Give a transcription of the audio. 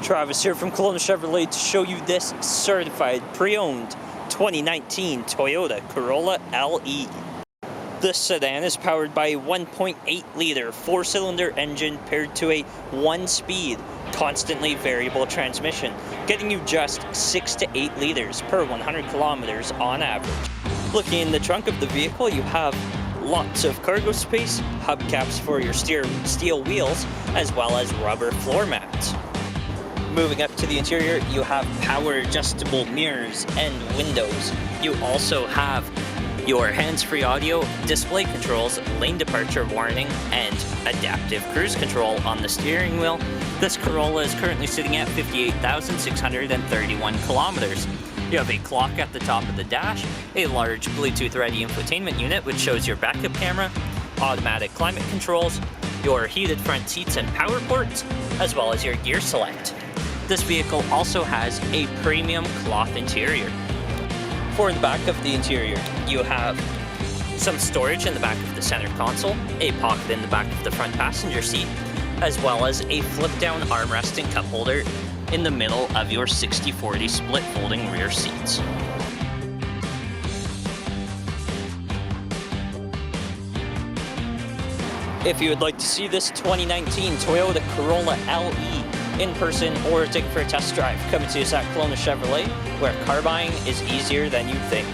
Travis here from Kelowna Chevrolet to show you this certified pre-owned 2019 Toyota Corolla LE. This sedan is powered by a 1.8-liter four-cylinder engine paired to a 1-speed, constantly variable transmission, getting you just 6 to 8 liters per 100 kilometers on average. Looking in the trunk of the vehicle, you have lots of cargo space, hubcaps for your steel wheels, as well as rubber floor mats. Moving up to the interior, you have power adjustable mirrors and windows. You also have your hands-free audio, display controls, lane departure warning, and adaptive cruise control on the steering wheel. This Corolla is currently sitting at 58,631 kilometers. You have a clock at the top of the dash, a large Bluetooth-ready infotainment unit which shows your backup camera, automatic climate controls, your heated front seats and power ports, as well as your gear select. This vehicle also has a premium cloth interior. For the back of the interior, you have some storage in the back of the center console, a pocket in the back of the front passenger seat, as well as a flip-down armrest and cup holder in the middle of your 60/40 split folding rear seats. If you would like to see this 2019 Toyota Corolla LE in person or take it for a test drive, come and see us at Kelowna Chevrolet, where car buying is easier than you think.